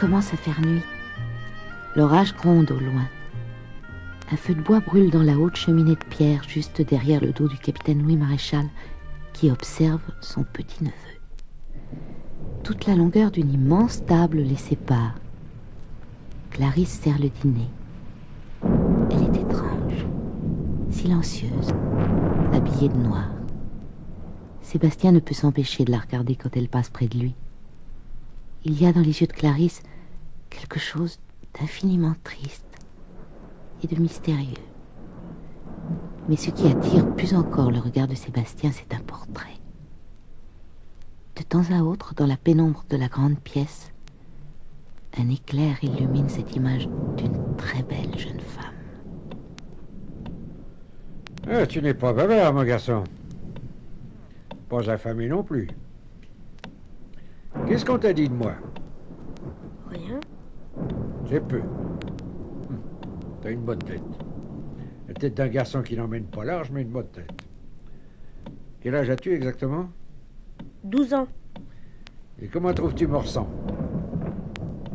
commence à faire nuit. L'orage gronde au loin. Un feu de bois brûle dans la haute cheminée de pierre, juste derrière le dos du capitaine Louis Maréchal, qui observe son petit-neveu. Toute la longueur d'une immense table les sépare. Clarisse sert le dîner. Elle est étrange, silencieuse, habillée de noir. Sébastien ne peut s'empêcher de la regarder quand elle passe près de lui. Il y a dans les yeux de Clarisse quelque chose d'infiniment triste et de mystérieux. Mais ce qui attire plus encore le regard de Sébastien, c'est un portrait. De temps à autre, dans la pénombre de la grande pièce, un éclair illumine cette image d'une très belle jeune femme. Tu n'es pas bavard, mon garçon. Pas affamé non plus. Qu'est-ce qu'on t'a dit de moi? Rien. J'ai peu. T'as une bonne tête. La tête d'un garçon qui n'emmène pas large, mais une bonne tête. Quel âge as-tu exactement? 12 ans. Et comment trouves-tu Morsan?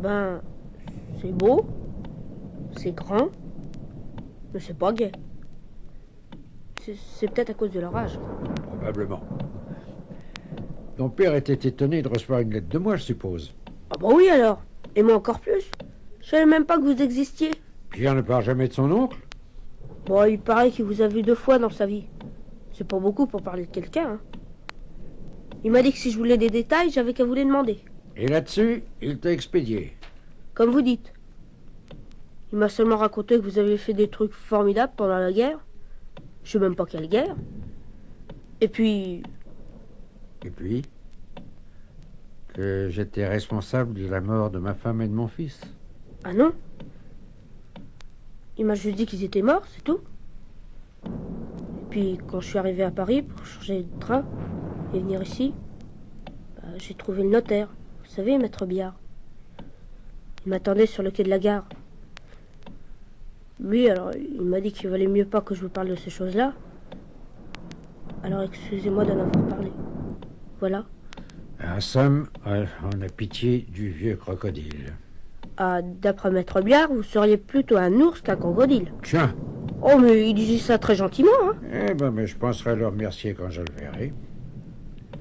Ben, c'est beau, c'est grand, mais c'est pas gai. C'est peut-être à cause de l'orage. Probablement. Ton père était étonné de recevoir une lettre de moi, je suppose. Ah bah oui alors, et moi encore plus. Je savais même pas que vous existiez. Pierre ne parle jamais de son oncle? Bon, il paraît qu'il vous a vu 2 fois dans sa vie. C'est pas beaucoup pour parler de quelqu'un, hein. Il m'a dit que si je voulais des détails, j'avais qu'à vous les demander. Et là-dessus, il t'a expédié. Comme vous dites. Il m'a seulement raconté que vous avez fait des trucs formidables pendant la guerre. Je sais même pas quelle guerre. Et puis... Et puis? Que j'étais responsable de la mort de ma femme et de mon fils. Ah non? Il m'a juste dit qu'ils étaient morts, c'est tout. Et puis, quand je suis arrivé à Paris pour changer de train et venir ici, j'ai trouvé le notaire. Vous savez, maître Biard. Il m'attendait sur le quai de la gare. Lui, alors, il m'a dit qu'il valait mieux pas que je vous parle de ces choses-là. Alors, excusez-moi d'en avoir parlé. Voilà. En somme, on a pitié du vieux crocodile. Ah, d'après maître Biard, vous seriez plutôt un ours qu'un crocodile. Tiens. Oh, mais il disait ça très gentiment, hein. Eh ben, mais je penserai le remercier quand je le verrai.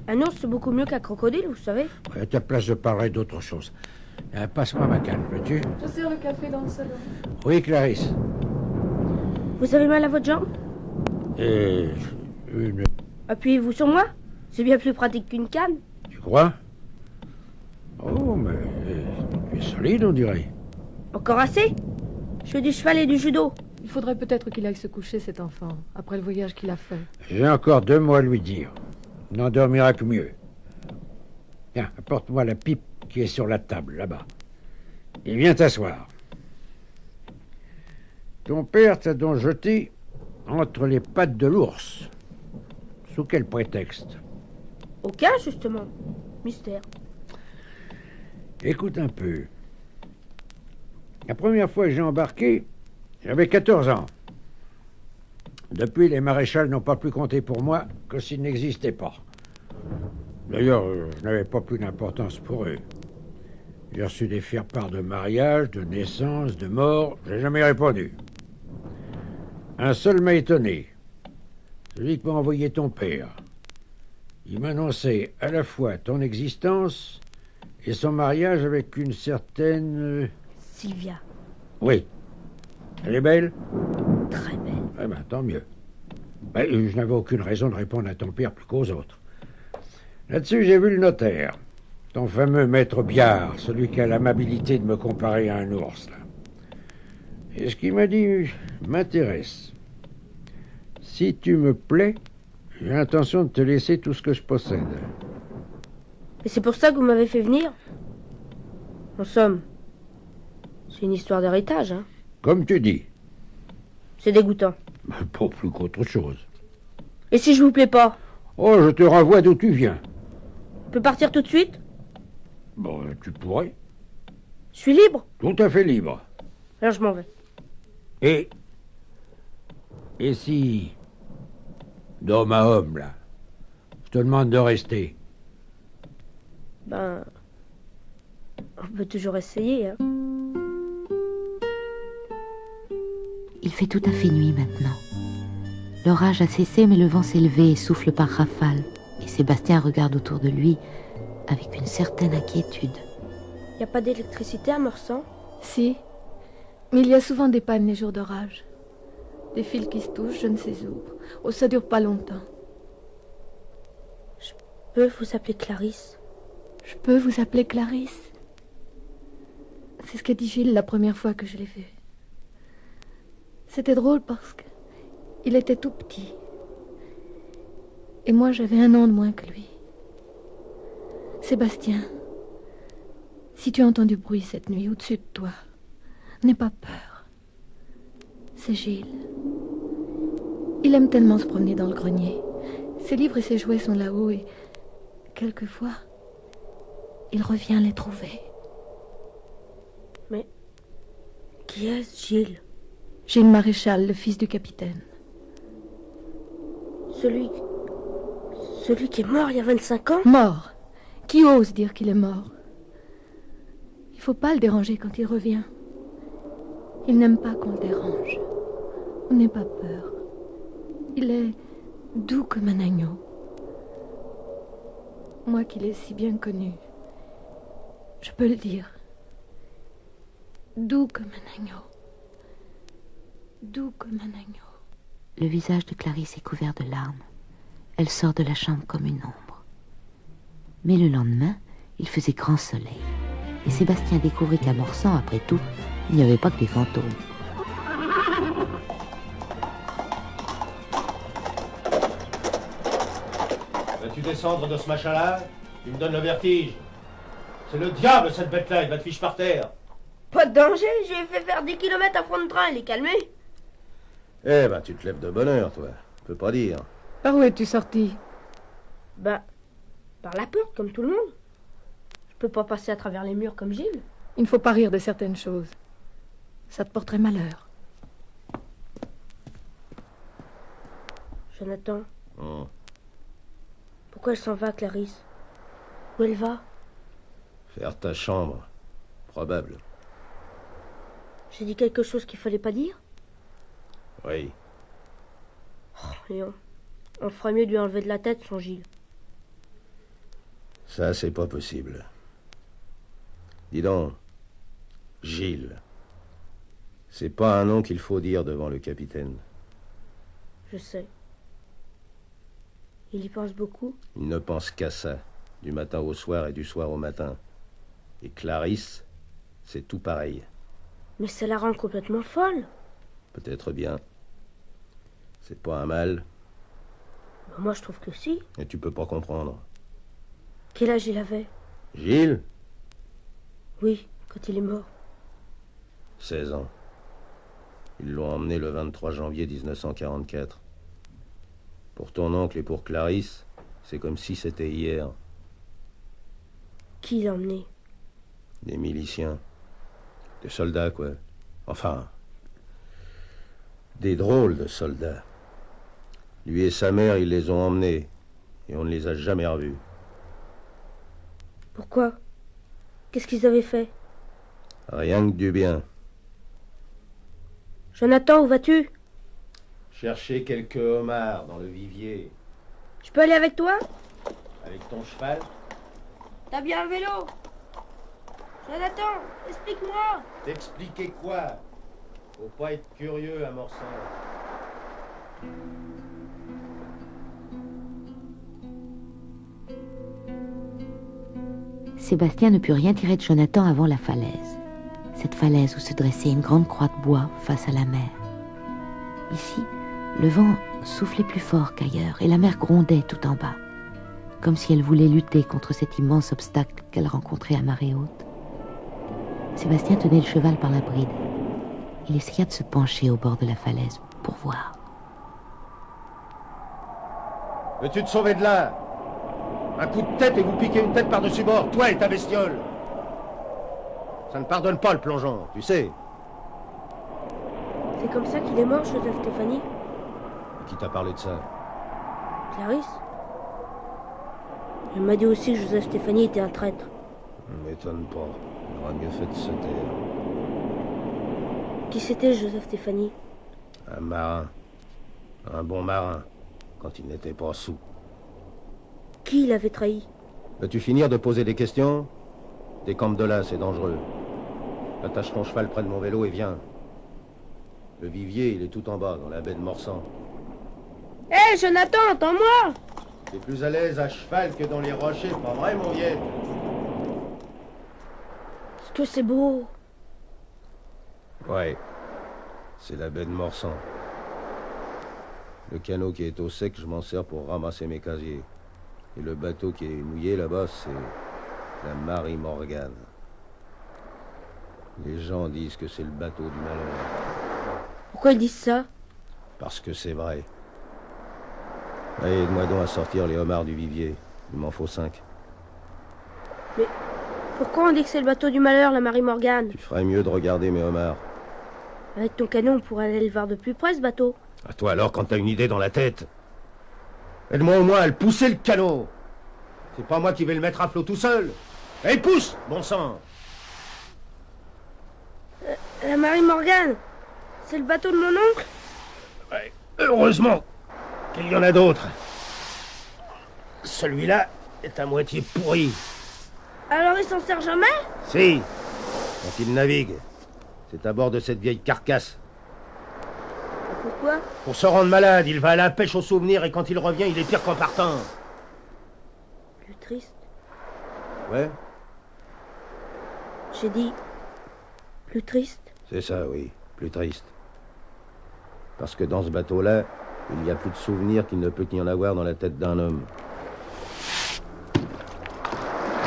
Un ours, c'est beaucoup mieux qu'un crocodile, vous savez. À ta place, je parlerai d'autre chose. Passe-moi ma canne, veux-tu? Je sers le café dans le salon. Oui, Clarisse. Vous avez mal à votre jambe? Une... Appuyez-vous sur moi. C'est bien plus pratique qu'une canne. Tu crois? Oh, mais tu es solide, on dirait. Encore assez? Je fais du cheval et du judo. Il faudrait peut-être qu'il aille se coucher, cet enfant, après le voyage qu'il a fait. J'ai encore 2 mots à lui dire. Il n'en dormira que mieux. Tiens, apporte-moi la pipe qui est sur la table, là-bas. Et viens t'asseoir. Ton père t'a donc jeté entre les pattes de l'ours. Sous quel prétexte? Aucun, justement. Mystère. Écoute un peu. La première fois que j'ai embarqué, j'avais 14 ans. Depuis, les maréchals n'ont pas plus compté pour moi que s'ils n'existaient pas. D'ailleurs, je n'avais pas plus d'importance pour eux. J'ai reçu des faire-part de mariage, de naissance, de mort. J'ai jamais répondu. Un seul m'a étonné. Celui que m'a envoyé ton père. Il m'annonçait à la fois ton existence et son mariage avec une certaine... Sylvia. Oui. Elle est belle? Très belle. Eh ben, tant mieux. Je n'avais aucune raison de répondre à ton père plus qu'aux autres. Là-dessus, j'ai vu le notaire. Ton fameux maître Biard, celui qui a l'amabilité de me comparer à un ours, là. Et ce qu'il m'a dit m'intéresse. Si tu me plais, j'ai l'intention de te laisser tout ce que je possède. Et c'est pour ça que vous m'avez fait venir? En somme, c'est une histoire d'héritage, hein. Comme tu dis. C'est dégoûtant. Pas plus qu'autre chose. Et si je vous plais pas? Oh, je te renvoie d'où tu viens. Je peux partir tout de suite? Bon, tu pourrais. Je suis libre? Tout à fait libre. Alors je m'en vais. Et si, d'homme à homme, là, je te demande de rester? Ben, On peut toujours essayer, hein. Il fait tout à fait nuit maintenant. L'orage a cessé, mais le vent s'est levé et souffle par rafales. Et Sébastien regarde autour de lui avec une certaine inquiétude. Y a pas d'électricité à Morsan? Si, mais il y a souvent des pannes les jours d'orage. Des fils qui se touchent, je ne sais où. Oh, ça dure pas longtemps. Je peux vous appeler Clarisse? Je peux vous appeler Clarisse? C'est ce qu'a dit Gilles la première fois que je l'ai vu. C'était drôle parce que il était tout petit. Et moi, j'avais 1 an de moins que lui. Sébastien, si tu as entendu bruit cette nuit au-dessus de toi, n'aie pas peur. C'est Gilles. Il aime tellement se promener dans le grenier. Ses livres et ses jouets sont là-haut et, quelquefois, il revient les trouver. Mais qui est-ce, Gilles? Gilles Maréchal, le fils du capitaine. Celui qui est mort il y a 25 ans? Mort. Qui ose dire qu'il est mort? Il faut pas le déranger quand il revient. Il n'aime pas qu'on le dérange. On n'ait pas peur. Il est doux comme un agneau. Moi qui l'ai si bien connu, je peux le dire. Doux comme un agneau. Doux comme un agneau. Le visage de Clarisse est couvert de larmes. Elle sort de la chambre comme une ombre. Mais le lendemain, il faisait grand soleil. Et Sébastien découvrit qu'à Morsan, après tout, il n'y avait pas que des fantômes. Vas-tu descendre de ce machin-là? Il me donne le vertige. C'est le diable, cette bête-là, il va te fiche par terre. Pas de danger, j'ai fait faire 10 kilomètres à fond de train, il est calmé. Eh ben, tu te lèves de bonne heure, toi. Je peux pas dire. Par où es-tu sorti? Bah, par la porte, comme tout le monde. Je peux pas passer à travers les murs comme Gilles. Il ne faut pas rire de certaines choses. Ça te porterait malheur. Jonathan, pourquoi elle s'en va, Clarisse? Où elle va? Faire ta chambre. Probable. J'ai dit quelque chose qu'il fallait pas dire? Oui. Et on ferait mieux de lui enlever de la tête, son Gilles. Ça, c'est pas possible. Dis donc, Gilles. C'est pas un nom qu'il faut dire devant le capitaine. Je sais. Il y pense beaucoup? Il ne pense qu'à ça, du matin au soir et du soir au matin. Et Clarisse, c'est tout pareil. Mais ça la rend complètement folle. Peut-être bien. C'est pas un mal. Bah, moi, je trouve que si. Et tu peux pas comprendre. Quel âge il avait? Gilles? Oui, quand il est mort. 16 ans. Ils l'ont emmené le 23 janvier 1944. Pour ton oncle et pour Clarisse, c'est comme si c'était hier. Qui l'a emmené? Des miliciens. Des soldats, quoi. Enfin, des drôles de soldats. Lui et sa mère, ils les ont emmenés. Et on ne les a jamais revus. Pourquoi? Qu'est-ce qu'ils avaient fait? Rien que du bien. Jonathan, où vas-tu? Chercher quelques homards dans le vivier. Je peux aller avec toi? Avec ton cheval? T'as bien un vélo? Jonathan, explique-moi. T'expliquer quoi? Faut pas être curieux à Morsan. Sébastien ne put rien tirer de Jonathan avant la falaise. Cette falaise où se dressait une grande croix de bois face à la mer. Ici, le vent soufflait plus fort qu'ailleurs et la mer grondait tout en bas, comme si elle voulait lutter contre cet immense obstacle qu'elle rencontrait à marée haute. Sébastien tenait le cheval par la bride. Il essaya de se pencher au bord de la falaise pour voir. Veux-tu te sauver de là? Un coup de tête et vous piquez une tête par-dessus bord, toi et ta bestiole. Ça ne pardonne pas le plongeon, tu sais. C'est comme ça qu'il est mort, Joseph Stéphanie? Qui t'a parlé de ça? Clarisse? Elle m'a dit aussi que Joseph Stéphanie était un traître. M'étonne pas. Il aura mieux fait de se taire. Qui c'était, Joseph Stéphanie? Un marin. Un bon marin, quand il n'était pas sous. Qui l'avait trahi? Veux-tu finir de poser des questions? Décampe de là, c'est dangereux. Attache ton cheval près de mon vélo et viens. Le vivier, il est tout en bas, dans la baie de Morsan. Hé, Jonathan, attends-moi! T'es plus à l'aise à cheval que dans les rochers, pas vrai, mon vieil? Est-ce que c'est beau? Ouais, c'est la baie de Morsan. Le canot qui est au sec, je m'en sers pour ramasser mes casiers. Et le bateau qui est mouillé là-bas, c'est la Marie Morgan. Les gens disent que c'est le bateau du malheur. Pourquoi ils disent ça? Parce que c'est vrai. Allez, aide-moi donc à sortir les homards du vivier. Il m'en faut 5. Mais pourquoi on dit que c'est le bateau du malheur, la Marie Morgan? Tu ferais mieux de regarder mes homards. Avec ton canon, on pourrait aller le voir de plus près, ce bateau. À toi alors, quand t'as une idée dans la tête. Aide-moi au moins à le pousser, le canot. C'est pas moi qui vais le mettre à flot tout seul. Allez, pousse, bon sang. La Marie Morgan, c'est le bateau de mon oncle? Ouais, heureusement qu'il y en a d'autres. Celui-là est à moitié pourri. Alors il s'en sert jamais? Si, quand il navigue. C'est à bord de cette vieille carcasse. Pourquoi? Pour se rendre malade, il va à la pêche aux souvenirs et quand il revient, il est pire qu'en partant. Plus triste. Ouais, J'ai dit... plus triste. c'est ça, oui. Plus triste. Parce que dans ce bateau-là, il n'y a plus de souvenirs qu'il ne peut y en avoir dans la tête d'un homme.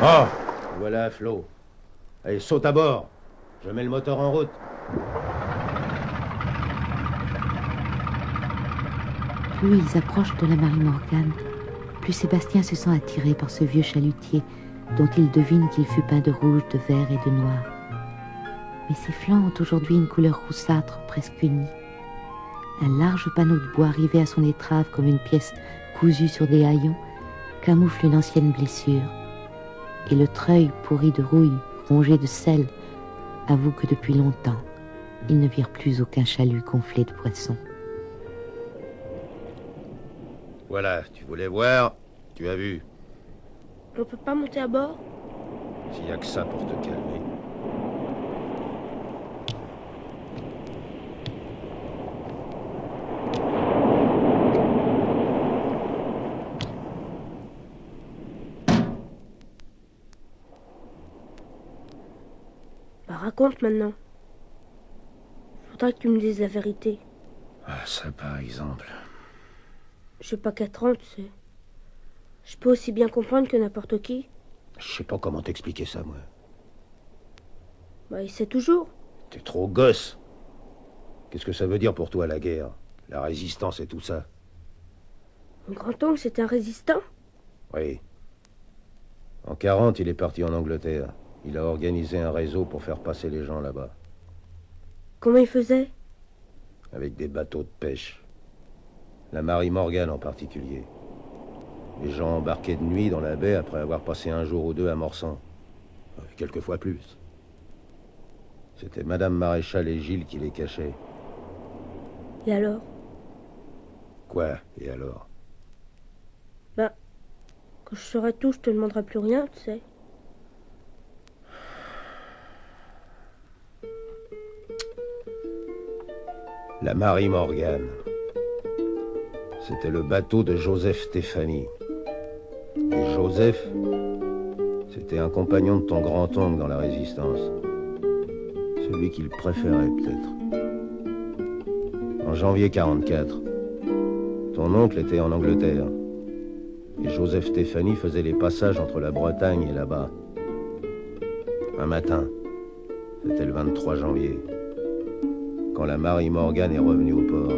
Oh, voilà à flot. Allez, saute à bord. Je mets le moteur en route. Plus ils approchent de la Marie Morgan, plus Sébastien se sent attiré par ce vieux chalutier dont il devine qu'il fut peint de rouge, de vert et de noir. Mais ses flancs ont aujourd'hui une couleur roussâtre presque unie. Un large panneau de bois rivé à son étrave comme une pièce cousue sur des haillons camoufle une ancienne blessure. Et le treuil pourri de rouille, rongé de sel, avoue que depuis longtemps, il ne vire plus aucun chalut gonflé de poissons. Voilà, tu voulais voir, tu as vu. On peut pas monter à bord? S'il n'y a que ça pour te calmer. Bah raconte maintenant. Faudra que tu me dises la vérité. Ah, ça par exemple. J'ai pas 4 ans, tu sais. Je peux aussi bien comprendre que n'importe qui. Je sais pas comment t'expliquer ça, moi. Bah il sait toujours. T'es trop gosse. Qu'est-ce que ça veut dire pour toi, la guerre? La résistance et tout ça? Mon grand-oncle, c'était un résistant? Oui. En 40, il est parti en Angleterre. Il a organisé un réseau pour faire passer les gens là-bas. Comment il faisait? Avec des bateaux de pêche. La Marie Morgan en particulier. Les gens embarquaient de nuit dans la baie après avoir passé un jour ou deux à Morsan. Quelquefois plus. C'était Madame Maréchal et Gilles qui les cachaient. Et alors? Quoi, et alors? Bah, quand je saurai tout, je te demanderai plus rien, tu sais. La Marie Morgan. C'était le bateau de Joseph Stéphanie. Et Joseph, c'était un compagnon de ton grand-oncle dans la Résistance. Celui qu'il préférait, peut-être. En janvier 44, ton oncle était en Angleterre. Et Joseph Stéphanie faisait les passages entre la Bretagne et là-bas. Un matin, c'était le 23 janvier, quand la Marie Morgan est revenue au port.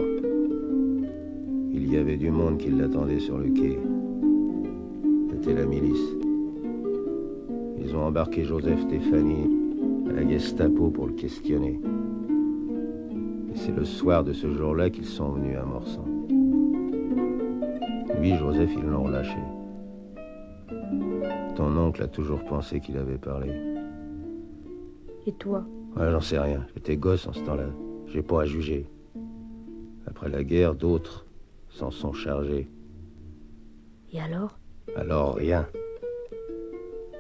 Il y avait du monde qui l'attendait sur le quai. C'était la milice. Ils ont embarqué Joseph Stéphanie à la Gestapo pour le questionner. Et c'est le soir de ce jour-là qu'ils sont venus à Morsan. Lui, Joseph, ils l'ont relâché. Ton oncle a toujours pensé qu'il avait parlé. Et toi? Ouais, j'en sais rien. J'étais gosse en ce temps-là. J'ai pas à juger. Après la guerre, d'autres s'en sont chargés. Et alors? Alors, rien.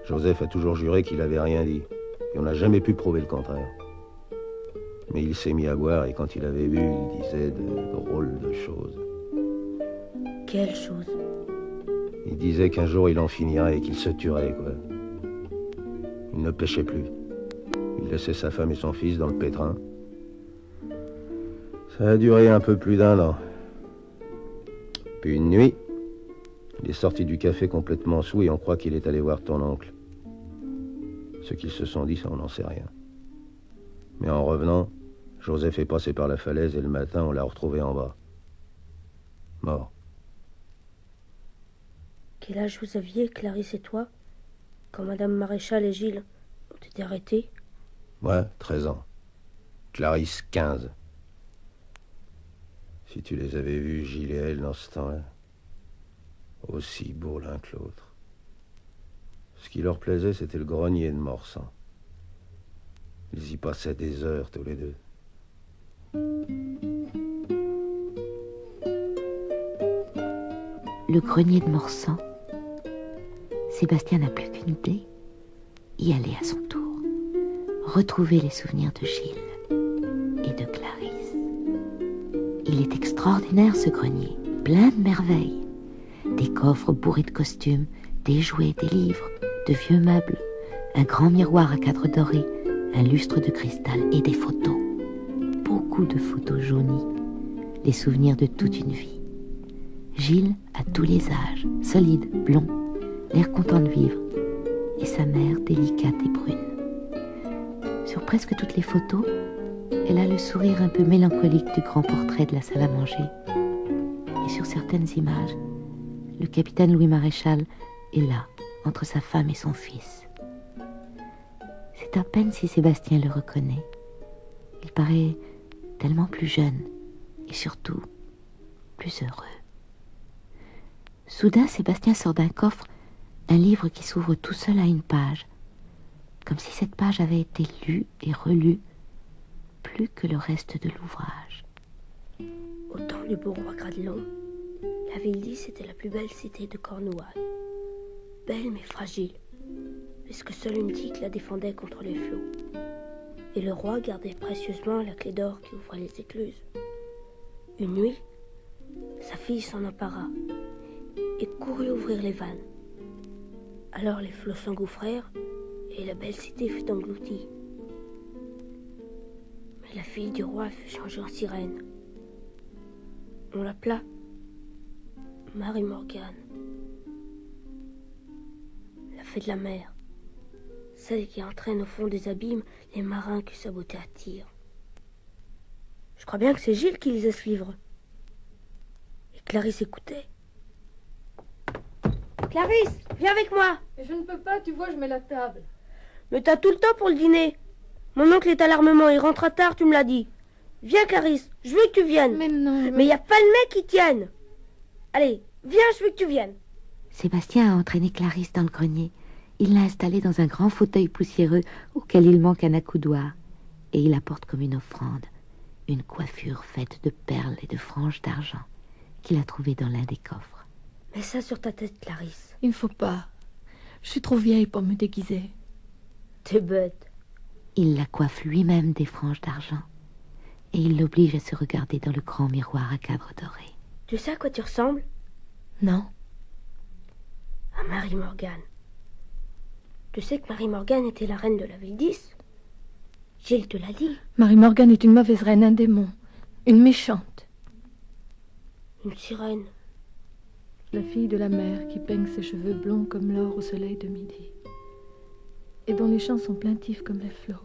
Joseph a toujours juré qu'il avait rien dit. Et on n'a jamais pu prouver le contraire. Mais il s'est mis à boire et quand il avait bu, il disait de drôles de choses. Quelle chose? Il disait qu'un jour il en finirait et qu'il se tuerait, quoi. Il ne pêchait plus. Il laissait sa femme et son fils dans le pétrin. Ça a duré un peu plus d'1 an. Puis une nuit, il est sorti du café complètement saoul et on croit qu'il est allé voir ton oncle. Ce qu'ils se sont dit, ça on n'en sait rien. Mais en revenant, Joseph est passé par la falaise et le matin, on l'a retrouvé en bas. Mort. Quel âge vous aviez, Clarisse et toi, quand Madame Maréchal et Gilles ont été arrêtés? Ouais, 13 ans. Clarisse, 15. Si tu les avais vus, Gilles et elle, dans ce temps-là, aussi beaux l'un que l'autre. Ce qui leur plaisait, c'était le grenier de Morsan. Ils y passaient des heures tous les deux. Le grenier de Morsan. Sébastien n'a plus qu'une idée. Y aller à son tour. Retrouver les souvenirs de Gilles et de Clarisse. Il est extraordinaire ce grenier, plein de merveilles. Des coffres bourrés de costumes, des jouets, des livres, de vieux meubles, un grand miroir à cadre doré, un lustre de cristal et des photos. Beaucoup de photos jaunies, les souvenirs de toute une vie. Gilles à tous les âges, solide, blond, l'air content de vivre, et sa mère délicate et brune. Sur presque toutes les photos, elle a le sourire un peu mélancolique du grand portrait de la salle à manger. Et sur certaines images, le capitaine Louis Maréchal est là, entre sa femme et son fils. C'est à peine si Sébastien le reconnaît. Il paraît tellement plus jeune et surtout plus heureux. Soudain, Sébastien sort d'un coffre un livre qui s'ouvre tout seul à une page, comme si cette page avait été lue et relue plus que le reste de l'ouvrage. Au temps du beau roi Gradelon, la ville d'Is était la plus belle cité de Cornouailles. Belle mais fragile, puisque seule une digue la défendait contre les flots. Et le roi gardait précieusement la clé d'or qui ouvrait les écluses. Une nuit, sa fille s'en empara et courut ouvrir les vannes. Alors les flots s'engouffrèrent et la belle cité fut engloutie. Mais la fille du roi fut changée en sirène. On l'appela Marie Morgane, la fée de la mer, celle qui entraîne au fond des abîmes les marins que sa beauté attire. Je crois bien que c'est Gilles qui lisait ce livre. Et Clarisse écoutait. Clarisse, viens avec moi. Mais je ne peux pas, tu vois, je mets la table. Mais t'as tout le temps pour le dîner. Mon oncle est à l'armement, il rentre tard, tu me l'as dit. Viens Clarisse, je veux que tu viennes. Mais non. Mais y a pas le mec qui tienne. Allez, viens, je veux que tu viennes. Sébastien a entraîné Clarisse dans le grenier. Il l'a installée dans un grand fauteuil poussiéreux auquel il manque un accoudoir. Et il apporte comme une offrande une coiffure faite de perles et de franges d'argent qu'il a trouvée dans l'un des coffres. Mets ça sur ta tête, Clarisse. Il ne faut pas. Je suis trop vieille pour me déguiser. T'es bête. Il la coiffe lui-même des franges d'argent. Et il l'oblige à se regarder dans le grand miroir à cadre doré. Tu sais à quoi tu ressembles? Non. À Marie Morgane. Tu sais que Marie Morgane était la reine de la ville d'Is? Gilles te l'a dit. Marie Morgane est une mauvaise reine, un démon. Une méchante. Une sirène. La fille de la mer qui peigne ses cheveux blonds comme l'or au soleil de midi. Et dont les chants sont plaintifs comme les flots.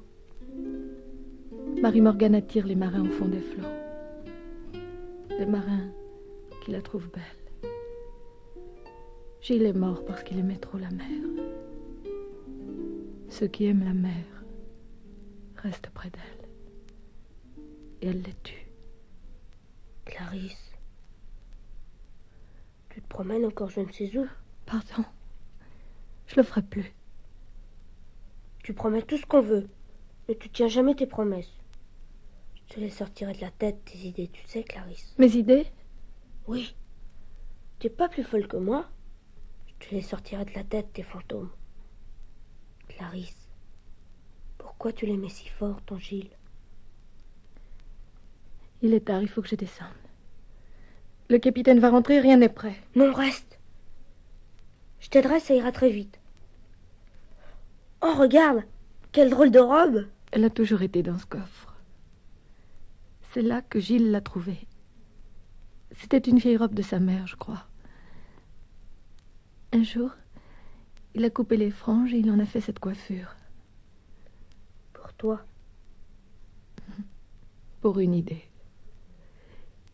Marie Morgane attire les marins au fond des flots. Les marins qui la trouvent belle. Gilles est mort parce qu'il aimait trop la mer. Ceux qui aiment la mer restent près d'elle. Et elle les tue. Clarisse. Tu te promènes encore je ne sais où. Pardon. Je le ferai plus. Tu promets tout ce qu'on veut. Mais tu tiens jamais tes promesses. Je te les sortirai de la tête, tes idées, tu sais, Clarisse. Mes idées? Oui. Tu es pas plus folle que moi. Je te les sortirai de la tête, tes fantômes. Clarisse, pourquoi tu l'aimais si fort, ton Gilles? Il est tard, il faut que je descende. Le capitaine va rentrer, rien n'est prêt. Non, reste. Je t'aiderai, ça ira très vite. Oh, regarde, quelle drôle de robe. Elle a toujours été dans ce coffre. C'est là que Gilles l'a trouvée. C'était une vieille robe de sa mère, je crois. Un jour, il a coupé les franges et il en a fait cette coiffure. Pour toi. Pour une idée.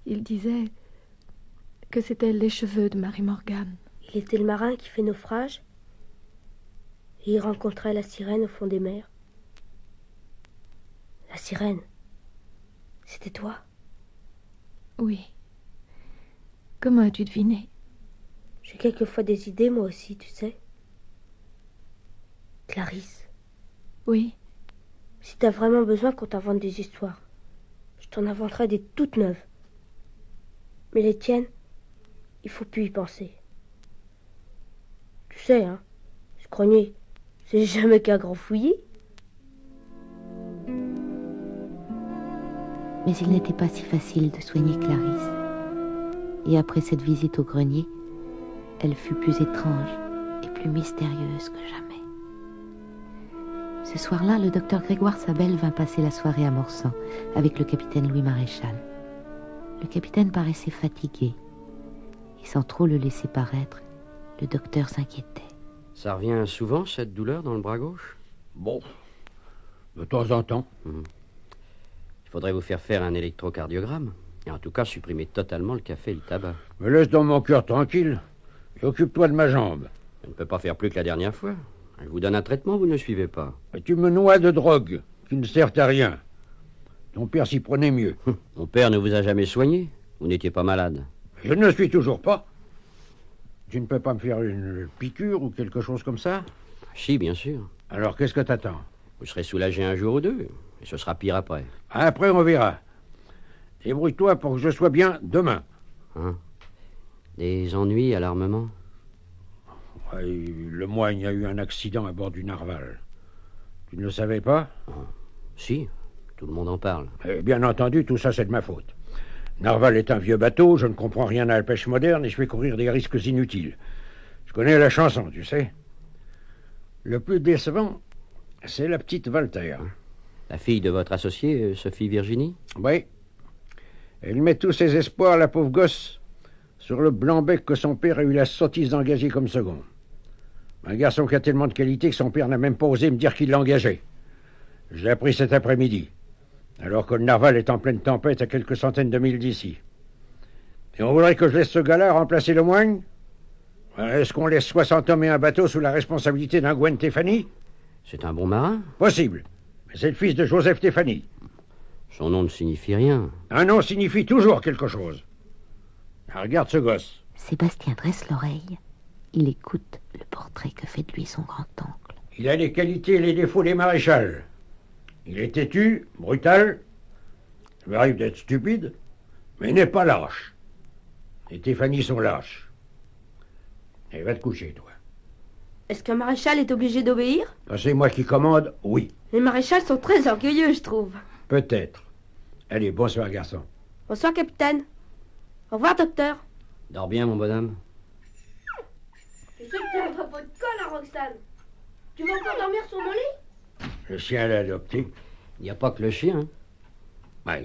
Il disait que c'était les cheveux de Marie-Morgane. Il était le marin qui fait naufrage. Et il rencontrait la sirène au fond des mers. La sirène, c'était toi? Oui. Comment as-tu deviné? J'ai quelquefois des idées, moi aussi, tu sais. Clarisse, Oui. si t'as vraiment besoin qu'on t'invente des histoires, je t'en inventerai des toutes neuves. Mais les tiennes, il faut plus y penser. Tu sais, hein, ce grenier, c'est jamais qu'un grand fouillis. Mais il n'était pas si facile de soigner Clarisse. Et après cette visite au grenier, elle fut plus étrange et plus mystérieuse que jamais. Ce soir-là, le docteur Grégoire Sabel vint passer la soirée à Morsan avec le capitaine Louis Maréchal. Le capitaine paraissait fatigué. Et sans trop le laisser paraître, le docteur s'inquiétait. Ça revient souvent, cette douleur dans le bras gauche? Bon, de temps en temps. Il faudrait vous faire un électrocardiogramme. Et en tout cas, supprimer totalement le café et le tabac. Me laisse dans mon cœur tranquille et occupe-toi de ma jambe. Je ne peux pas faire plus que la dernière fois. Je vous donne un traitement, vous ne suivez pas. Et tu me noies de drogue qui ne sert à rien. Ton père s'y prenait mieux. Mon père ne vous a jamais soigné. Vous n'étiez pas malade. Je ne le suis toujours pas. Tu ne peux pas me faire une piqûre ou quelque chose comme ça? Si, bien sûr. Alors qu'est-ce que t'attends? Vous serez soulagé un jour ou deux. Et ce sera pire après. Après, on verra. Débrouille-toi pour que je sois bien demain. Hein? Des ennuis à l'armement? Ouais, le Moigne a eu un accident à bord du Narval. Tu ne le savais pas? Si, tout le monde en parle. Bien entendu, tout ça, c'est de ma faute. Narval est un vieux bateau, je ne comprends rien à la pêche moderne et je fais courir des risques inutiles. Je connais la chanson, tu sais. Le plus décevant, c'est la petite Voltaire. La fille de votre associé, Sophie Virginie? Oui. Elle met tous ses espoirs, la pauvre gosse, sur le blanc-bec que son père a eu la sottise d'engager comme second. Un garçon qui a tellement de qualité que son père n'a même pas osé me dire qu'il l'engageait. Je l'ai appris cet après-midi, alors que le Narval est en pleine tempête à quelques centaines de milles d'ici. Et on voudrait que je laisse ce gars-là remplacer le Moigne? Est-ce qu'on laisse 60 hommes et un bateau sous la responsabilité d'un Gwen Téphanie? C'est un bon marin? Possible. Mais c'est le fils de Joseph Téphanie. Son nom ne signifie rien. Un nom signifie toujours quelque chose. Regarde ce gosse. Sébastien dresse l'oreille. Il écoute le portrait que fait de lui son grand-oncle. Il a les qualités et les défauts des maréchals. Il est têtu, brutal. Ça m'arrive d'être stupide, mais il n'est pas lâche. Et tes familles sont lâches. Et va te coucher, toi. Est-ce qu'un maréchal est obligé d'obéir? Quand c'est moi qui commande, oui. Les maréchals sont très orgueilleux, je trouve. Peut-être. Allez, bonsoir, garçon. Bonsoir, capitaine. Au revoir, docteur. Dors bien, mon bonhomme. Je sais que t'es un drapeau de colle, à Roxane. Tu vas encore dormir sur mon lit? Le chien l'a adopté. Il n'y a pas que le chien. Hein.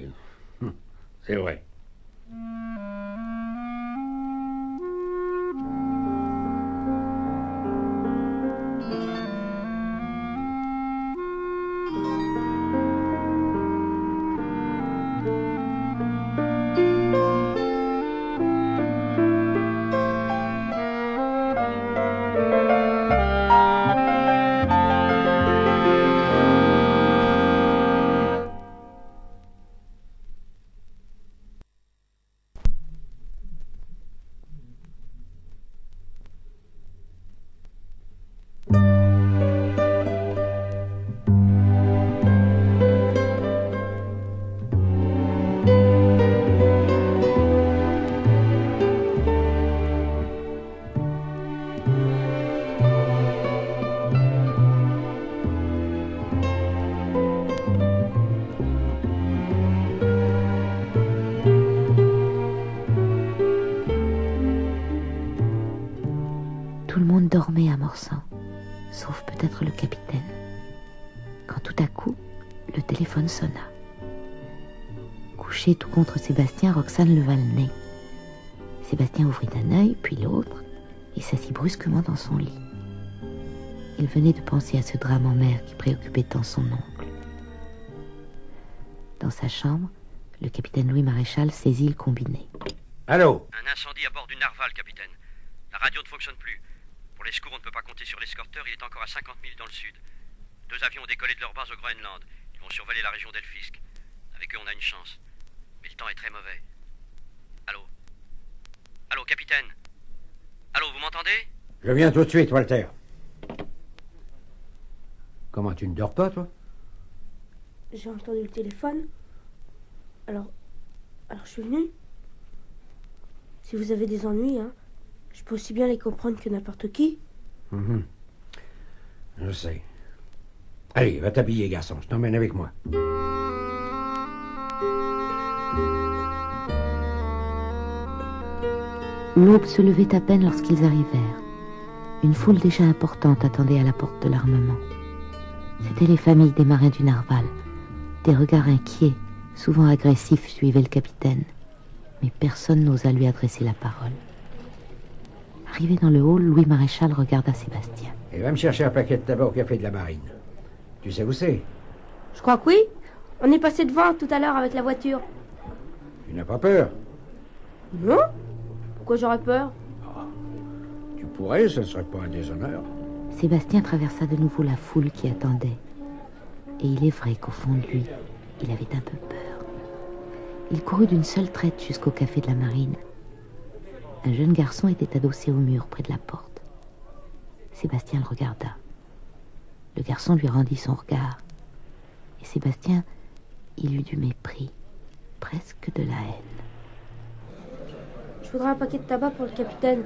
Ouais, c'est vrai. Tout le monde dormait à Morsan, sauf peut-être le capitaine. Quand tout à coup, le téléphone sonna. Couché tout contre Sébastien, Roxane leva le nez. Sébastien ouvrit un œil, puis l'autre, et s'assit brusquement dans son lit. Il venait de penser à ce drame en mer qui préoccupait tant son oncle. Dans sa chambre, le capitaine Louis Maréchal saisit le combiné. Allô? Un incendie à bord du narval, capitaine. La radio ne fonctionne plus. Pour les secours, on ne peut pas compter sur l'escorteur, il est encore à 50 milles dans le sud. 2 avions ont décollé de leur base au Groenland. Ils vont survoler la région d'Elfisk. Avec eux, on a une chance. Mais le temps est très mauvais. Allô? Allô, capitaine? Allô, vous m'entendez? Je viens tout de suite, Walter. Comment, tu ne dors pas, toi? J'ai entendu le téléphone. Alors je suis venu. Si vous avez des ennuis, hein, je peux aussi bien les comprendre que n'importe qui. Je sais. Allez, va t'habiller, garçon. Je t'emmène avec moi. L'aube se levait à peine lorsqu'ils arrivèrent. Une foule déjà importante attendait à la porte de l'armement. C'étaient les familles des marins du narval. Des regards inquiets, souvent agressifs, suivaient le capitaine. Mais personne n'osa lui adresser la parole. Arrivé dans le hall, Louis Maréchal regarda Sébastien. Et va me chercher un paquet de tabac au café de la Marine. Tu sais où c'est? Je crois que oui. On est passé devant tout à l'heure avec la voiture. Tu n'as pas peur? Non? Pourquoi j'aurais peur? Tu pourrais, ce ne serait pas un déshonneur. Sébastien traversa de nouveau la foule qui attendait. Et il est vrai qu'au fond de lui, il avait un peu peur. Il courut d'une seule traite jusqu'au café de la Marine. Un jeune garçon était adossé au mur près de la porte. Sébastien le regarda. Le garçon lui rendit son regard. Et Sébastien, il eut du mépris, presque de la haine. Je voudrais un paquet de tabac pour le capitaine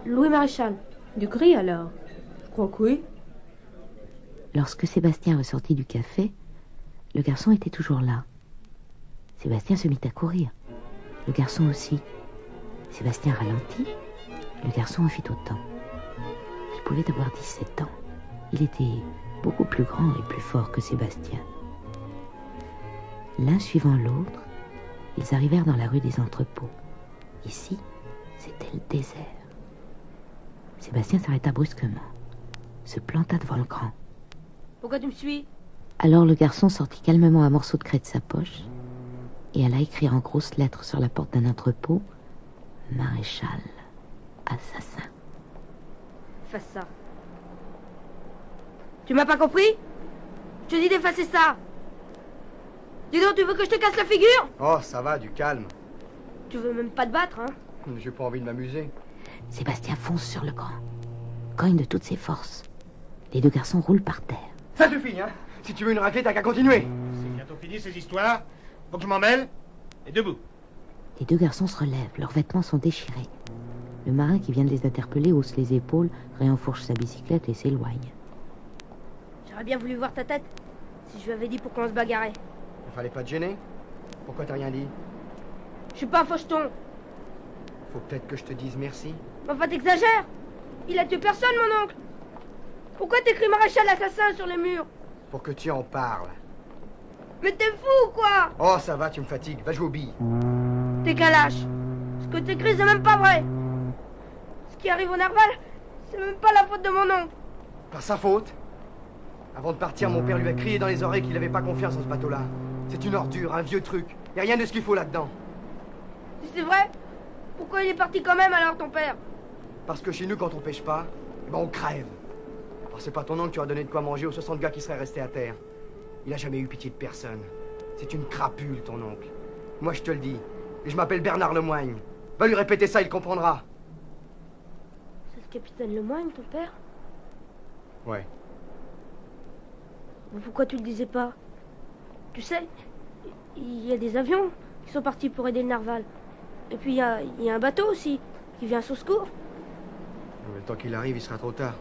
Louis Maréchal. Du gris alors? Je crois que oui. Lorsque Sébastien ressortit du café, le garçon était toujours là. Sébastien se mit à courir. Le garçon aussi. Sébastien ralentit. Le garçon en fit autant. Il pouvait avoir 17 ans. Il était beaucoup plus grand et plus fort que Sébastien. L'un suivant l'autre, ils arrivèrent dans la rue des Entrepôts. Ici, c'était le désert. Sébastien s'arrêta brusquement, se planta devant le grand. Pourquoi tu me suis? Alors le garçon sortit calmement un morceau de craie de sa poche et alla écrire en grosses lettres sur la porte d'un entrepôt « Maréchal, assassin ». Fais ça. Tu m'as pas compris? Je te dis d'effacer ça. Dis donc, tu veux que je te casse la figure? Oh, ça va, du calme. Tu veux même pas te battre, hein? J'ai pas envie de m'amuser. Sébastien fonce sur le grand, cogne de toutes ses forces. Les deux garçons roulent par terre. Ça suffit, hein? Si tu veux une raclée, t'as qu'à continuer. C'est bientôt fini ces histoires. Faut que je m'en mêle. Et debout. Les deux garçons se relèvent, leurs vêtements sont déchirés. Le marin qui vient de les interpeller hausse les épaules, réenfourche sa bicyclette et s'éloigne. J'aurais bien voulu voir ta tête si je lui avais dit pourquoi on se bagarrait. Il fallait pas te gêner. Pourquoi t'as rien dit? Je suis pas un faucheton. Faut peut-être que je te dise merci. Mais enfin, t'exagères. Il a tué personne, mon oncle. Pourquoi t'écris Maréchal assassin sur les murs? Pour que tu en parles. Mais t'es fou ou quoi? Oh, ça va, tu me fatigues. Va jouer aux billes. T'es qu'un lâche. Ce que t'écris, c'est même pas vrai. Ce qui arrive au narval, c'est même pas la faute de mon oncle. Par sa faute. Avant de partir, mon père lui a crié dans les oreilles qu'il avait pas confiance en ce bateau-là. C'est une ordure, un vieux truc. Y a rien de ce qu'il faut là-dedans. Si c'est vrai, pourquoi il est parti quand même alors, ton père? Parce que chez nous, quand on pêche pas, eh ben on crève. Alors c'est pas ton oncle qui aura donné de quoi manger aux 60 gars qui seraient restés à terre. Il a jamais eu pitié de personne. C'est une crapule, ton oncle. Moi, je te le dis. Et je m'appelle Bernard Lemoigne. Va lui répéter ça, il comprendra. C'est le capitaine Lemoigne, ton père? Ouais. Mais pourquoi tu le disais pas? Tu sais, il y a des avions qui sont partis pour aider le narval. Et puis il y a un bateau aussi qui vient à son secours. Mais le temps qu'il arrive, il sera trop tard.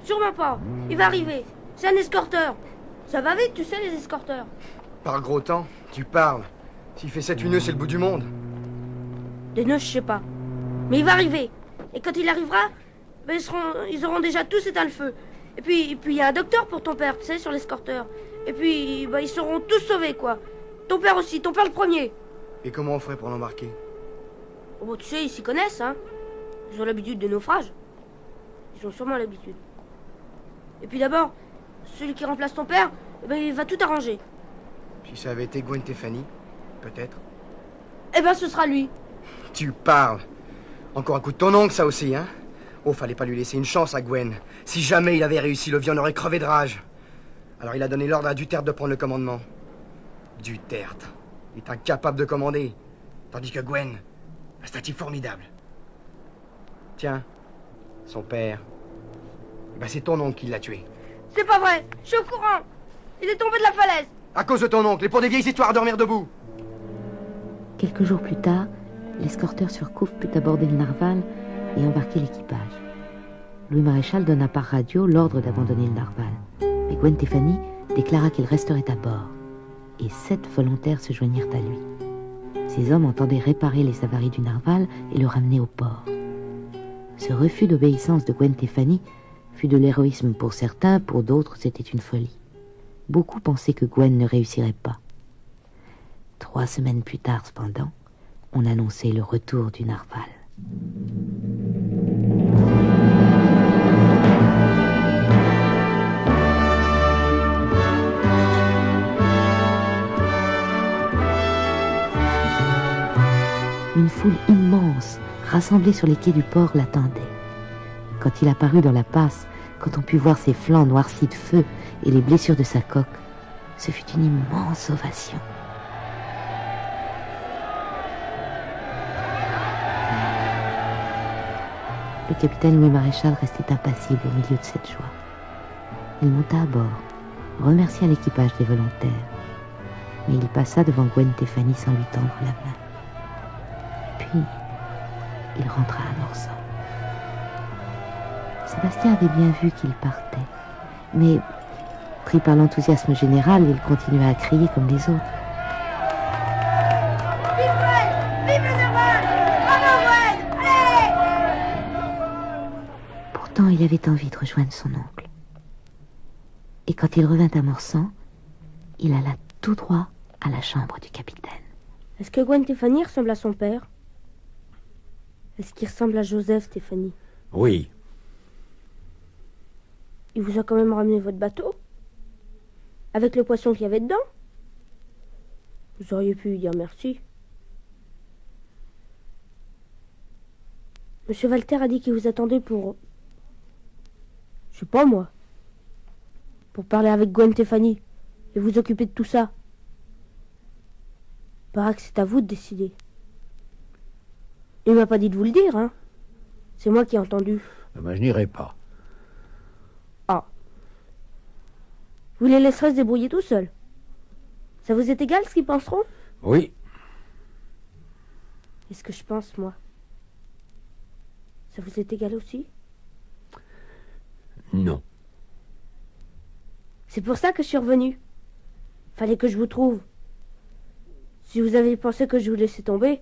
Sûrement pas. Il va arriver. C'est un escorteur. Ça va vite, tu sais, les escorteurs. Par gros temps, tu parles. S'il fait 7 nœuds, c'est le bout du monde. Des nœuds, je sais pas. Mais il va arriver. Et quand il arrivera, ben, ils auront déjà tous éteint le feu. Et puis il y a un docteur pour ton père, tu sais, sur l'escorteur. Et puis, ben, ils seront tous sauvés, quoi. Ton père aussi, ton père le premier. Et comment on ferait pour l'embarquer? Oh, bon, tu sais, ils s'y connaissent, hein. Ils ont l'habitude des naufrages. Ils ont sûrement l'habitude. Et puis d'abord, celui qui remplace ton père, eh ben, il va tout arranger. Si ça avait été Gwen Stefani, peut-être. Eh ben, ce sera lui. Tu parles. Encore un coup de ton oncle, ça aussi, hein? Oh, fallait pas lui laisser une chance à Gwen. Si jamais il avait réussi, le vieux en aurait crevé de rage. Alors il a donné l'ordre à Duterte de prendre le commandement. Duterte. Il est incapable de commander. Tandis que Gwen, c'est un type formidable. Tiens, son père. Ben c'est ton oncle qui l'a tué. C'est pas vrai, je suis au courant. Il est tombé de la falaise. À cause de ton oncle, et pour des vieilles histoires à dormir debout. Quelques jours plus tard, l'escorteur Surcouf put aborder le narval et embarquer l'équipage. Louis Maréchal donna par radio l'ordre d'abandonner le narval. Mais Gwen Stefani déclara qu'elle resterait à bord. Et 7 volontaires se joignirent à lui. Ces hommes entendaient réparer les avaries du narval et le ramener au port. Ce refus d'obéissance de Gwen Stefani fut de l'héroïsme pour certains, pour d'autres c'était une folie. Beaucoup pensaient que Gwen ne réussirait pas. 3 semaines plus tard, cependant, on annonçait le retour du narval. Une foule immense, rassemblée sur les quais du port, l'attendait. Quand il apparut dans la passe, quand on put voir ses flancs noircis de feu et les blessures de sa coque, ce fut une immense ovation. Le capitaine Louis Maréchal restait impassible au milieu de cette joie. Il monta à bord, remercia l'équipage des volontaires, mais il passa devant Gwen Stefani sans lui tendre la main. Puis, il rentra à Morsan. Sébastien avait bien vu qu'il partait, mais, pris par l'enthousiasme général, il continua à crier comme les autres. Vive Gwen! Vive le narval! Bravo Gwen! Allez! Pourtant, il avait envie de rejoindre son oncle. Et quand il revint à Morsan, il alla tout droit à la chambre du capitaine. Est-ce que Gwen Stefani ressemble à son père? Est-ce qu'il ressemble à Joseph Stefani? Oui. Il vous a quand même ramené votre bateau? Avec le poisson qu'il y avait dedans? Vous auriez pu lui dire merci. Monsieur Walter a dit qu'il vous attendait pour... Je sais pas moi. Pour parler avec Gwen Stefani et vous occuper de tout ça. Il paraît que c'est à vous de décider. Il m'a pas dit de vous le dire, hein. C'est moi qui ai entendu. Ben, je n'irai pas. Ah. Vous les laisserez se débrouiller tout seuls. Ça vous est égal ce qu'ils penseront? Oui. Et ce que je pense, moi? Ça vous est égal aussi? Non. C'est pour ça que je suis revenue. Fallait que je vous trouve. Si vous aviez pensé que je vous laissais tomber,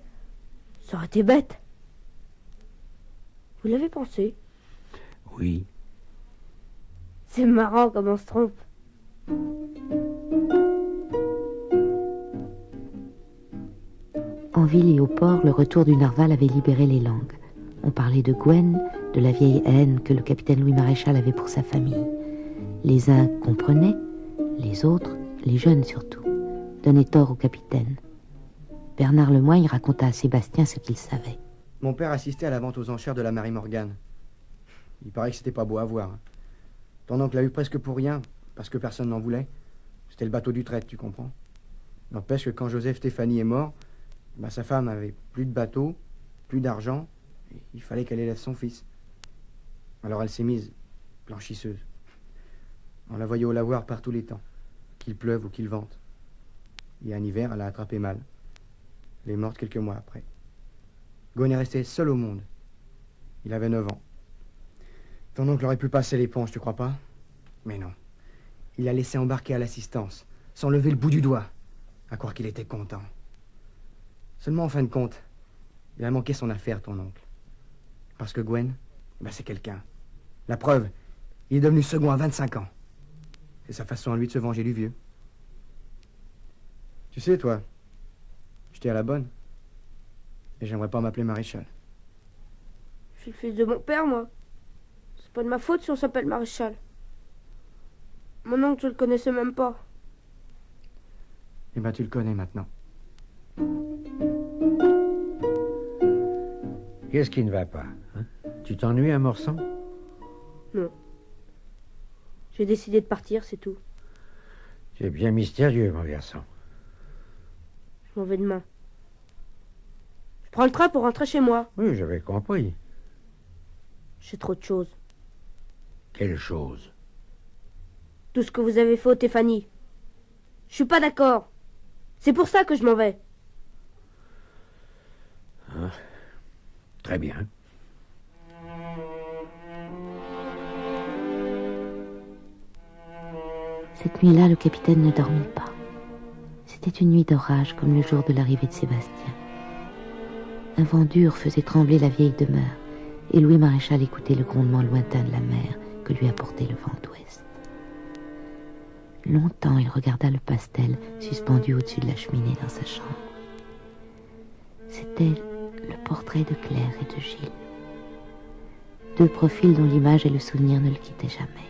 ça aurait été bête. Vous l'avez pensé? Oui. C'est marrant comme on se trompe. En ville et au port, le retour du narval avait libéré les langues. On parlait de Gwen, de la vieille haine que le capitaine Louis Maréchal avait pour sa famille. Les uns comprenaient, les autres, les jeunes surtout, donnaient tort au capitaine. Bernard Lemoyne raconta à Sébastien ce qu'il savait. Mon père assistait à la vente aux enchères de la Marie Morgane. Il paraît que c'était pas beau à voir. Ton oncle l'a eu presque pour rien, parce que personne n'en voulait. C'était le bateau du traite, tu comprends. N'empêche que quand Joseph Stefani est mort, sa femme avait plus de bateau, plus d'argent, et il fallait qu'elle élève son fils. Alors elle s'est mise blanchisseuse. On la voyait au lavoir par tous les temps, qu'il pleuve ou qu'il vente. Et un hiver, elle a attrapé mal. Elle est morte quelques mois après. Gwen est resté seul au monde. Il avait 9 ans. Ton oncle aurait pu passer l'éponge, tu crois pas? Mais non. Il l'a laissé embarquer à l'assistance, sans lever le bout du doigt, à croire qu'il était content. Seulement, en fin de compte, il a manqué son affaire, ton oncle. Parce que Gwen, c'est quelqu'un. La preuve, il est devenu second à 25 ans. C'est sa façon à lui de se venger du vieux. Tu sais, toi, j'étais à la bonne. Et j'aimerais pas m'appeler maréchal. Je suis le fils de mon père, moi. C'est pas de ma faute si on s'appelle maréchal. Mon oncle, je le connaissais même pas. Eh ben, tu le connais maintenant. Qu'est-ce qui ne va pas, hein? Tu t'ennuies à Morsan? Non. J'ai décidé de partir, c'est tout. Tu es bien mystérieux, mon garçon. Je m'en vais demain. Je prends le train pour rentrer chez moi. Oui, j'avais compris. J'ai trop de choses. Quelle chose? Tout ce que vous avez fait au Stéphanie. Je suis pas d'accord. C'est pour ça que je m'en vais. Ah, très bien. Cette nuit-là, le capitaine ne dormit pas. C'était une nuit d'orage, comme le jour de l'arrivée de Sébastien. Un vent dur faisait trembler la vieille demeure, et Louis Maréchal écoutait le grondement lointain de la mer que lui apportait le vent d'ouest. Longtemps, il regarda le pastel suspendu au-dessus de la cheminée dans sa chambre. C'était le portrait de Claire et de Gilles. Deux profils dont l'image et le souvenir ne le quittaient jamais.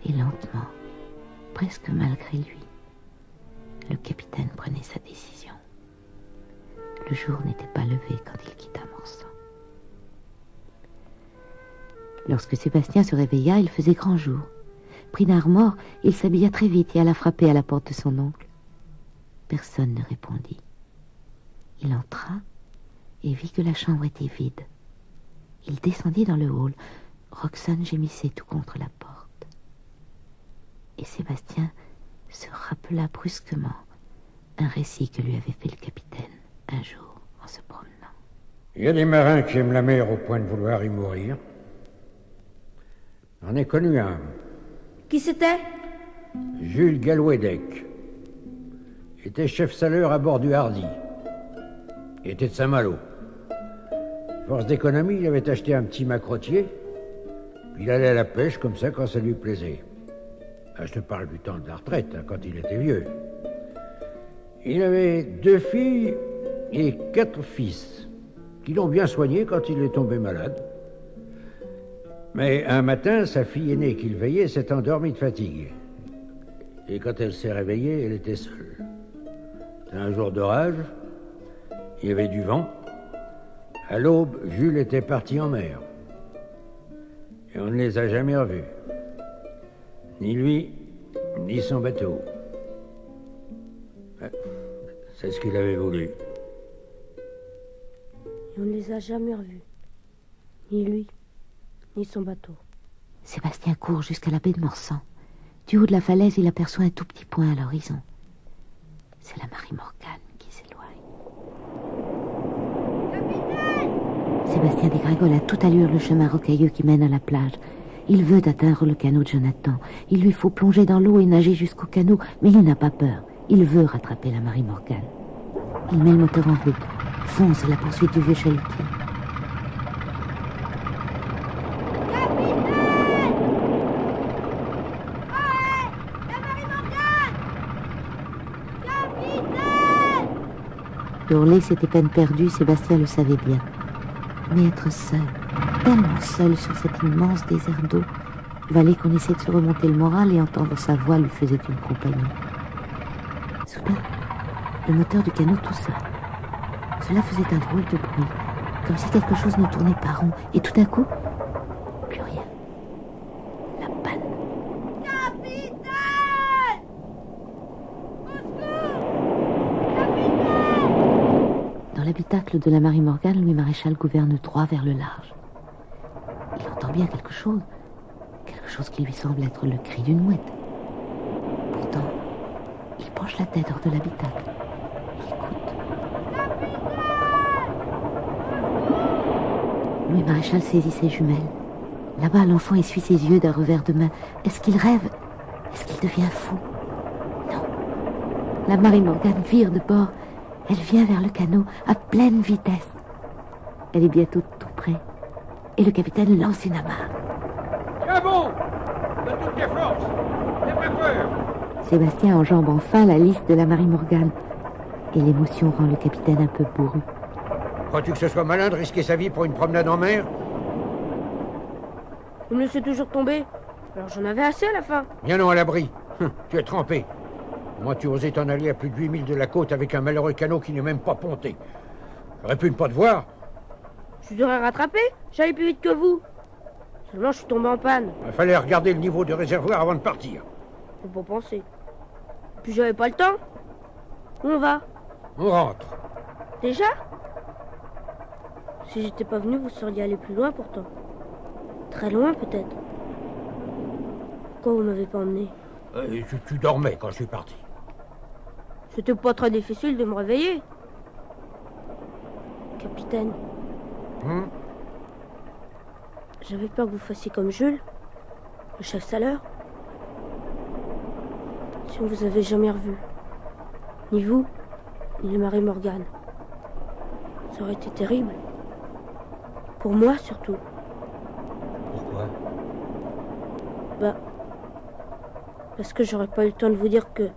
Et lentement, presque malgré lui, le capitaine prenait sa décision. Le jour n'était pas levé quand il quitta Morsan. Lorsque Sébastien se réveilla, il faisait grand jour. Pris d'un remords, il s'habilla très vite et alla frapper à la porte de son oncle. Personne ne répondit. Il entra et vit que la chambre était vide. Il descendit dans le hall. Roxane gémissait tout contre la porte. Et Sébastien se rappela brusquement un récit que lui avait fait le capitaine un jour en se promenant. Il y a des marins qui aiment la mer au point de vouloir y mourir. J'en ai connu un. Qui c'était? Jules Gallouédec. Il était chef saleur à bord du Hardy. Il était de Saint-Malo. Force d'économie, il avait acheté un petit macrotier. Puis il allait à la pêche comme ça quand ça lui plaisait. Je te parle du temps de la retraite, hein, quand il était vieux. Il avait 2 filles et 4 fils, qui l'ont bien soigné quand il est tombé malade. Mais un matin, sa fille aînée qu'il veillait s'est endormie de fatigue. Et quand elle s'est réveillée, elle était seule. C'était un jour d'orage, il y avait du vent. À l'aube, Jules était parti en mer. Et on ne les a jamais revus. Ni lui, ni son bateau. C'est ce qu'il avait voulu. Et on ne les a jamais revus. Ni lui, ni son bateau. Sébastien court jusqu'à la baie de Morsan. Du haut de la falaise, il aperçoit un tout petit point à l'horizon. C'est la Marie Morgane qui s'éloigne. Capitaine! Sébastien dégringole à toute allure le chemin rocailleux qui mène à la plage. Il veut atteindre le canot de Jonathan. Il lui faut plonger dans l'eau et nager jusqu'au canot, mais il n'a pas peur. Il veut rattraper la Marie Morgane. Il met le moteur en route, fonce à la poursuite du vieux chalutier. Hurler, c'était peine perdue, Sébastien le savait bien. Mais être seul, tellement seul sur cet immense désert d'eau, valait qu'on essaie de se remonter le moral et entendre sa voix lui faisait une compagnie. Soudain, le moteur du canot toussa. Cela faisait un drôle de bruit, comme si quelque chose ne tournait pas rond, et tout à coup, plus rien. La panne. Capitaine! Au secours! Capitaine! Dans l'habitacle de la Marie Morgane, Louis Maréchal gouverne droit vers le large. Il entend bien quelque chose qui lui semble être le cri d'une mouette. Pourtant, il penche la tête hors de l'habitacle. Il écoute. Louis Maréchal saisit ses jumelles. Là-bas, l'enfant essuie ses yeux d'un revers de main. Est-ce qu'il rêve? Est-ce qu'il devient fou? Non. La Marie Morgane vire de bord. Elle vient vers le canot à pleine vitesse. Elle est bientôt tout près. Et le capitaine lance une amarre. tes forces. N'aie pas peur. Sébastien enjambe enfin la liste de la Marie Morgan. Et l'émotion rend le capitaine un peu bourru. Crois-tu que ce soit malin de risquer sa vie pour une promenade en mer? Vous me laissez toujours tomber. Alors j'en avais assez à la fin. Viens non à l'abri. Tu es trempé. Moi, tu osais t'en aller à plus de 8000 de la côte avec un malheureux canot qui n'est même pas ponté. J'aurais pu ne pas te voir. Je vous aurais rattrapé. J'allais plus vite que vous. Seulement, je suis tombé en panne. Il fallait regarder le niveau du réservoir avant de partir. Faut pas penser. Puis j'avais pas le temps. Où on va? On rentre. Déjà? Si j'étais pas venu, vous seriez allé plus loin pourtant. Très loin peut-être. Pourquoi vous m'avez pas emmené? Tu dormais quand je suis parti. C'était pas très difficile de me réveiller. Capitaine, j'avais peur que vous fassiez comme Jules, le chef saleur. Si on vous avait jamais revu, ni vous, ni le Marie Morgan, ça aurait été terrible. Pour moi surtout. Pourquoi? Parce que j'aurais pas eu le temps de vous dire que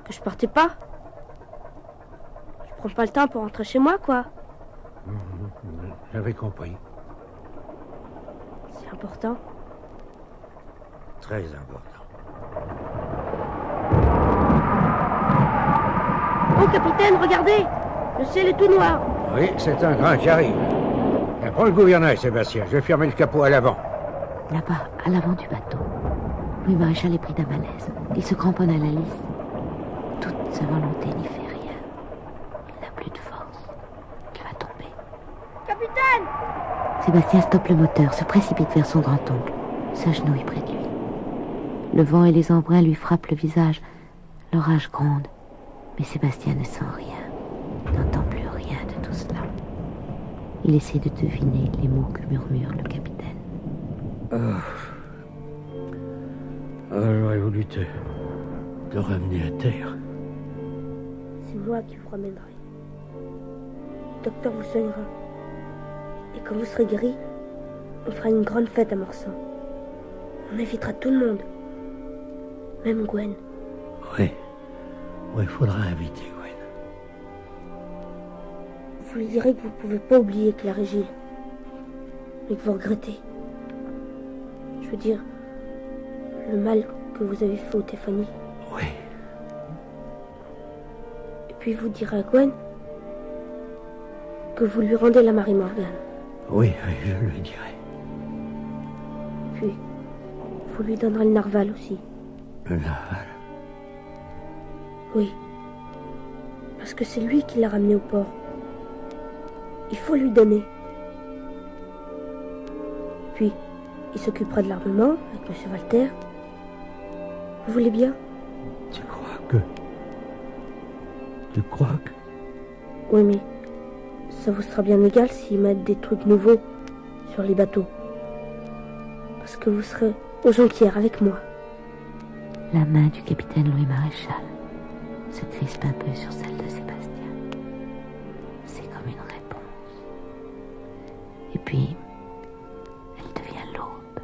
je partais pas. Je prends pas le temps pour rentrer chez moi, quoi. J'avais compris. C'est important. Très important. Oh, capitaine, regardez! Le ciel est tout noir. Oui, c'est un grain qui arrive. Mais prends le gouvernail, Sébastien. Je vais fermer le capot à l'avant. Là-bas, à l'avant du bateau, Louis Maréchal est pris d'un malaise. Il se cramponne à la lisse. Toute sa volonté n'y fait rien. Il n'a plus de force. Il va tomber. Capitaine! Sébastien stoppe le moteur, se précipite vers son grand-oncle, s'agenouille près de lui. Le vent et les embruns lui frappent le visage. L'orage gronde. Mais Sébastien ne sent rien, n'entend plus rien de tout cela. Il essaie de deviner les mots que murmure le capitaine. J'aurais voulu te ramener à terre. C'est moi qui vous ramènerai. Le docteur vous soignera. Et quand vous serez guéri, on fera une grande fête à Morsan. On invitera tout le monde. Même Gwen. Oui, il faudra inviter Gwen. Vous lui direz que vous pouvez pas oublier Claire et Gilles. Mais que vous regrettez. Je veux dire, le mal que vous avez fait au Téphanie. Oui. Et puis vous direz à Gwen que vous lui rendez la Marie Morgan. Oui, je le dirai. Et puis, vous lui donnerez le narval aussi. Le narval? Oui. Parce que c'est lui qui l'a ramené au port. Il faut lui donner. Puis, il s'occupera de l'armement avec M. Walter. Vous voulez bien? Tu crois que... Oui, mais ça vous sera bien égal s'ils mettent des trucs nouveaux sur les bateaux. Parce que vous serez aux jonquières avec moi. La main du capitaine Louis Maréchal se crispe un peu sur celle de Sébastien. C'est comme une réponse. Et puis, elle devient lourde,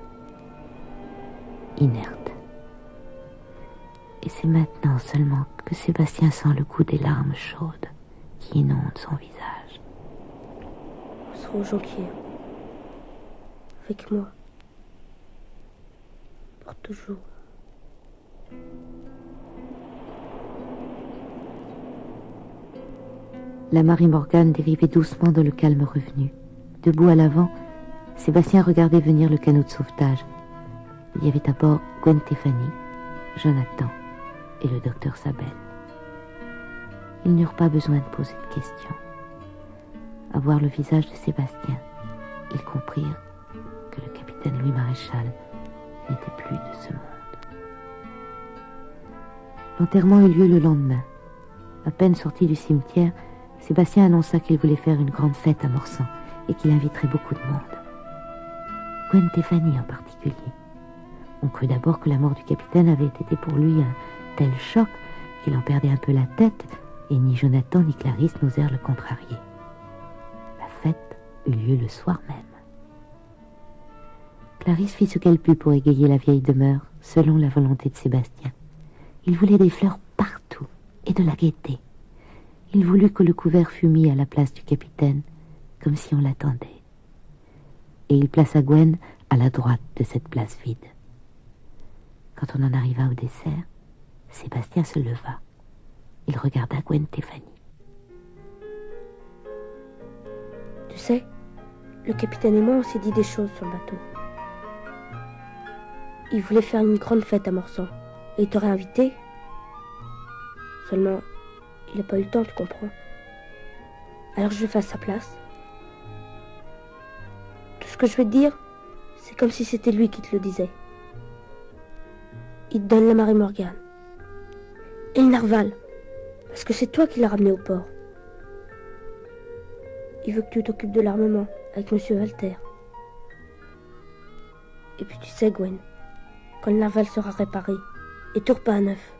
inerte. Et c'est maintenant seulement que Sébastien sent le goût des larmes chaudes qui inondent son visage. On sera aux jonquières. Avec moi. Pour toujours. La Marie Morgan dérivait doucement dans le calme revenu. Debout à l'avant, Sébastien regardait venir le canot de sauvetage. Il y avait à bord Gwen Téphanie, Jonathan et le docteur Sabel. Ils n'eurent pas besoin de poser de questions. À voir le visage de Sébastien, ils comprirent que le capitaine Louis Maréchal n'était plus de ce monde. L'enterrement eut lieu le lendemain. À peine sorti du cimetière, Sébastien annonça qu'il voulait faire une grande fête à Morsan et qu'il inviterait beaucoup de monde. Gwen Téphanie en particulier. On crut d'abord que la mort du capitaine avait été pour lui un tel choc qu'il en perdait un peu la tête, et ni Jonathan ni Clarisse n'osèrent le contrarier. La fête eut lieu le soir même. Clarisse fit ce qu'elle put pour égayer la vieille demeure, selon la volonté de Sébastien. Il voulait des fleurs partout et de la gaieté. Il voulut que le couvert fût mis à la place du capitaine, comme si on l'attendait. Et il plaça Gwen à la droite de cette place vide. Quand on en arriva au dessert, Sébastien se leva. Il regarda Gwen Stefani. Tu sais, le capitaine et moi, on s'est dit des choses sur le bateau. Il voulait faire une grande fête à Morsan. Et il t'aurait invité. Seulement, il n'a pas eu le temps, tu comprends. Alors je vais faire sa place. Tout ce que je vais te dire, c'est comme si c'était lui qui te le disait. Il te donne la Marie Morgane. Et le narval. Parce que c'est toi qui l'as ramené au port. Il veut que tu t'occupes de l'armement avec Monsieur Walter. Et puis tu sais, Gwen, quand le narval sera réparé et tout repas à neuf,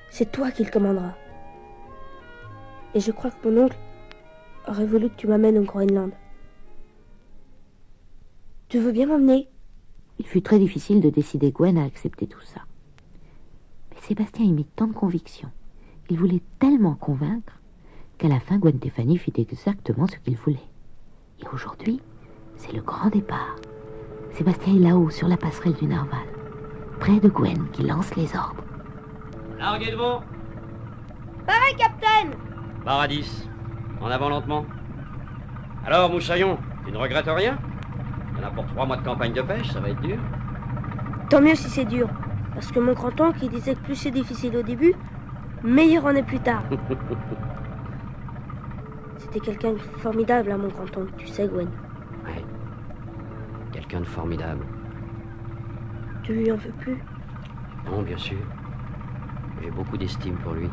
c'est toi qui le commanderas. Et je crois que mon oncle aurait voulu que tu m'amènes au Groenland. Tu veux bien m'emmener? Il fut très difficile de décider Gwen à accepter tout ça. Mais Sébastien y mit tant de conviction. Il voulait tellement convaincre qu'à la fin, Gwen Stefani fit exactement ce qu'il voulait. Et aujourd'hui, c'est le grand départ. Sébastien est là-haut, sur la passerelle du narval, près de Gwen qui lance les ordres. Larguez devant. Pareil, capitaine. Barre à 10. En avant lentement. Alors, Moussaillon, tu ne regrettes rien? Il y en a pour 3 mois de campagne de pêche, ça va être dur. Tant mieux si c'est dur. Parce que mon grand-oncle, il disait que plus c'est difficile au début, meilleur on est plus tard. C'était quelqu'un de formidable, hein, mon grand-oncle, tu sais, Gwen. Ouais. Quelqu'un de formidable. Tu lui en veux plus? Non, bien sûr. J'ai beaucoup d'estime pour lui.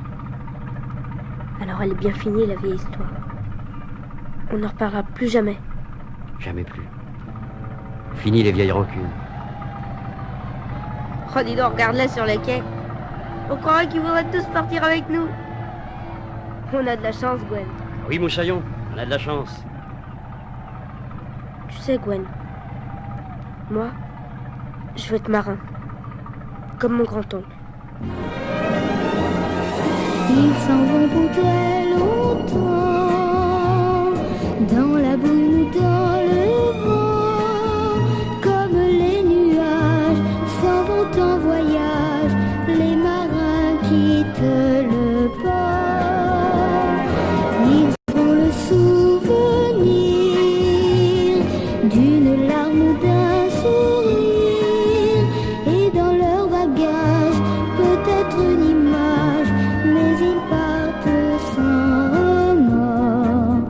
Alors elle est bien finie, la vieille histoire. On n'en reparlera plus jamais. Jamais plus. Fini les vieilles rancunes. Oh, dis donc, regarde-la sur les quais. On croirait qu'ils voudraient tous partir avec nous. On a de la chance, Gwen. Oui, Moussaillon, on a de la chance. Tu sais, Gwen, moi, je veux être marin. Comme mon grand-oncle. Ils s'en vont pour très longtemps, dans la brume ou dans le vent, comme les nuages s'en vont en voyage, les marins quittent le port. Ils ont le souvenir d'une larme ou d'un sourire, et dans leur bagage peut-être une image, mais ils partent sans remords.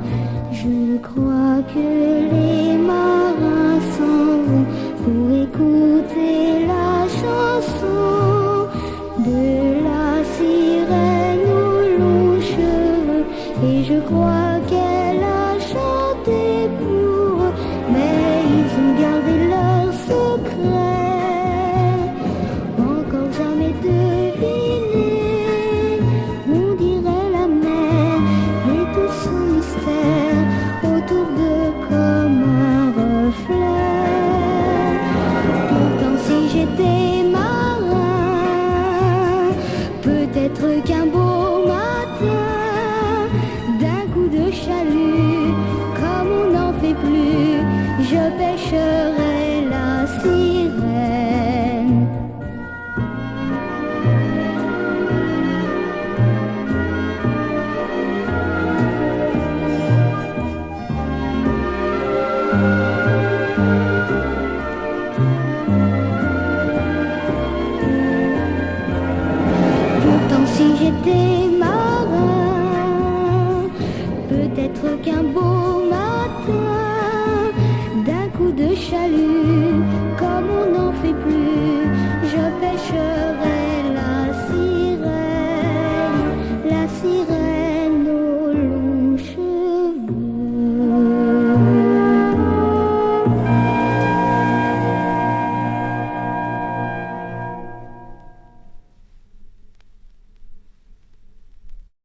Je crois que les marins s'en vont pour écouter la chanson de la sirène aux longs cheveux, et je crois qu'elle a chanté pour eux, mais ils ont gardé leur secret, encore jamais deviné. On dirait la mer et tout son mystère autour d'eux comme un reflet. Pourtant si j'étais marin, peut-être qu'un beau matin, d'un coup de chalut, comme on n'en fait plus, je pêcherai la sirène. Pourtant si j'étais marin, peut-être qu'un beau matin, d'un coup de chalut,